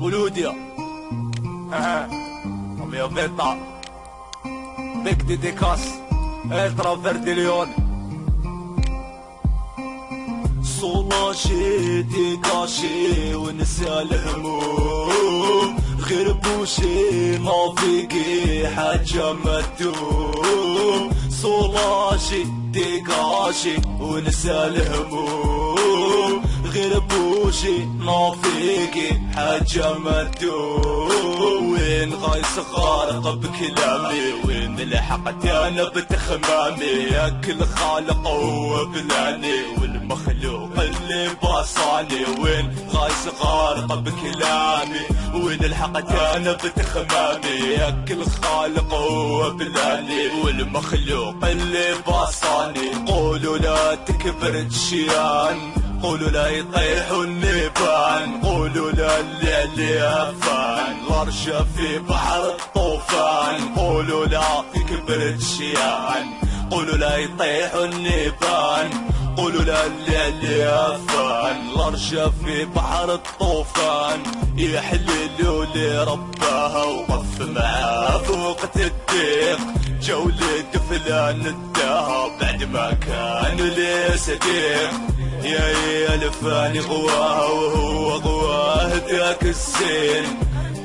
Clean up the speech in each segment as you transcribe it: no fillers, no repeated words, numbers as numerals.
ولوديا مية فيتا بيك ديديكاس الترا فيردي ليون صولاشي ديكاشي ونسى الهموم غير بوشي ما فيكي حاجة ما تدوم صولاشي ديكاشي ونسى الهموم غير بوشي ما فيكي حاجة ما تدوم وين غايس غارق بكلامي وين لحقت انا بتخمامي ياكل خالق هو بلاني والمخلوق اللي باصاني وين غايس غارق بكلامي وين لحقت انا بتخمامي ياكل خالق هو بلاني والمخلوق اللي باصاني قولوا لا تكبر تشيان قولوا لا يطيحوا النيبان قولوا لا اللي هفان الورشة في بحر الطوفان قولوا لا تكبر تشيان قولوا لا يطيحوا النيبان قولوا لا اللي هفان الورشة في بحر الطوفان يحللوا لي رباها وقف معاه في وقت الضيق جولة فلان الدهب بعد ما كان لي صديق يا الفاني غواه وهو غواه ذاك السن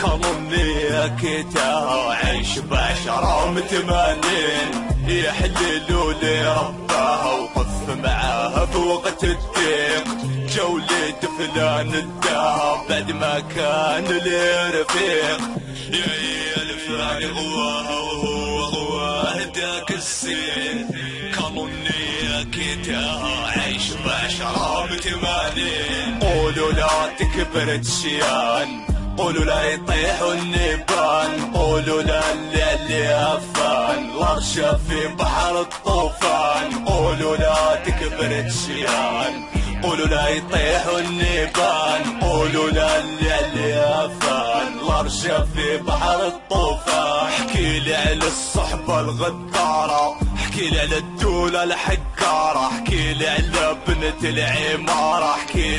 كرمني كيتها عيش بعشرة وثمانين يحللوا لي رباها وقف معاها في وقت الضيق جولة فلان الذهب بعد ما كان لي رفيق يا الفاني غواه وهو غواه ذاك السن كرمني كيتها عيش بعشرة وثمانين قولوا لا تكبر تشيان قولوا لا يطيحوا النيبان قولوا لا اللي هفان الورشة في بحر الطوفان قولوا لا تكبر تشيان قولوا لا يطيحوا النيبان قولوا لا اللي هفان الورشة في بحر الطوفان احكي لي على الصحبة الغدارة احكي لي على الدولة الحقارة احكي لي على بنت العمارة احكي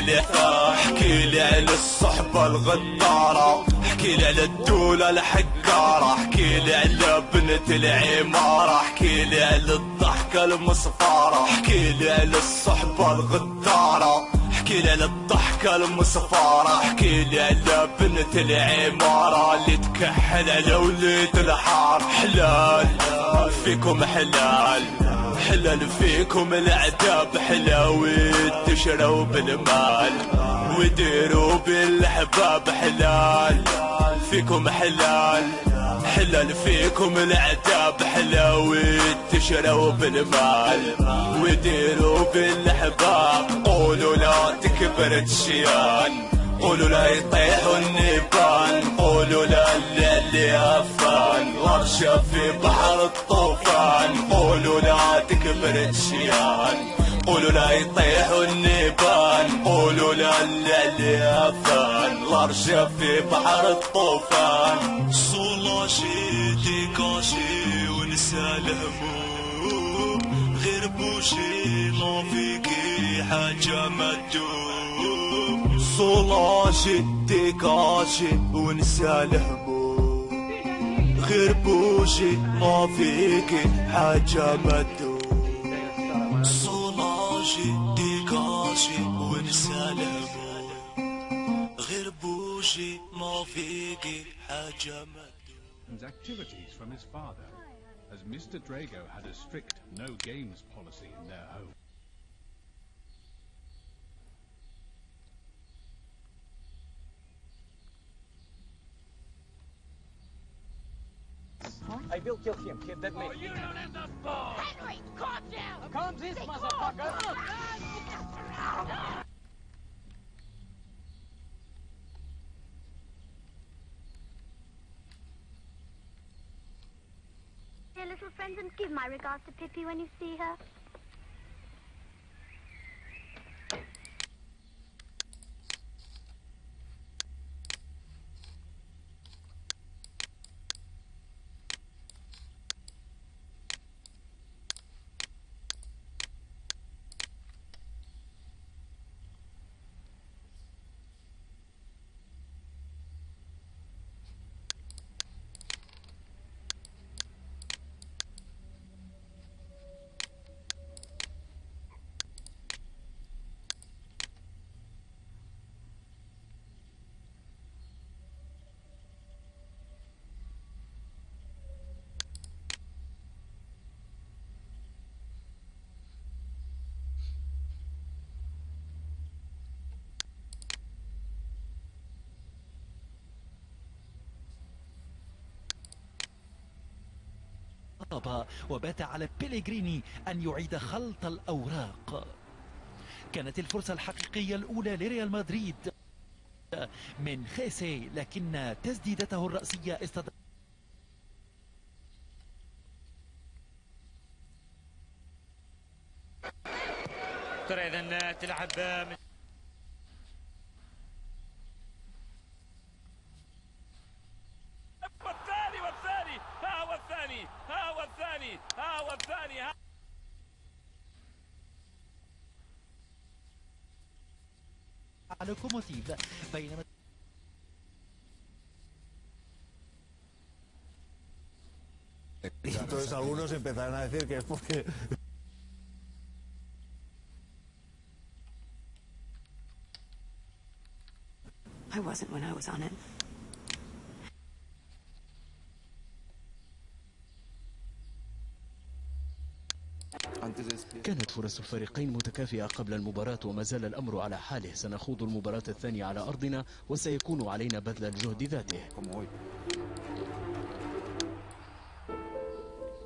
لي على الصحبة الغدارة احكي لي على الدولة الحقارة احكي لي على بنت العمارة احكي لي على الضحكة المصفارة احكي لي على الصحبة الغدارة احكي لي على الضحكة المصفارة احكي لي على بنت العمارة اللي تكحل على وليد الحار حلال فيكم حلال حلال فيكم العذاب حلاوي تشروا بالمال وديروا بالحباب حلال فيكم حلال حلال فيكم العذاب حلاوي تشروا بالمال وديروا بالحباب قولوا لا تكبر تشيان قولوا لا يطيحوا النيبان قولوا لا اللي هفان الورشة في بحر الطوفان قولوا لا تكبر تشيان قولوا لا يطيحوا النيبان قولوا لا اللي هفان الورشة في بحر الطوفان صولاشي ديكاشي ونسى الهموم غير بوشي ما فيكي حاجة ما تدوم صولاشي ديكاشي ونسى الهموم غير بوشي ما فيكي حاجة ما تدوم صولاشي ديكاشي ونسى الهموم غير بوشي ما فيكي حاجة ما and activities from his father, as Mr. Drago had a strict no games policy in their home. I will kill him. He dead meat. Oh, you don't have the balls! Henry, calm down! Calm this motherfucker! Dear little friends, and give my regards to Pippi when you see her. وبات على بيليغريني أن يعيد خلط الأوراق. كانت الفرصة الحقيقية الأولى لريال مدريد من خيسي، لكن تسديدته الرأسية استطاع ترى إذن تلعب والثاني لوكوموتيف. بينما entonces algunos empezarán a decir que es porque I wasn't when I was on it. كانت فرص الفريقين متكافئة قبل المباراة وما زال الأمر على حاله. سنخوض المباراة الثانية على أرضنا وسيكون علينا بذل الجهد ذاته.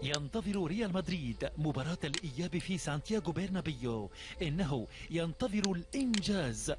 ينتظر ريال مدريد مباراة الإياب في سانتياغو برنابيو. إنه ينتظر الإنجاز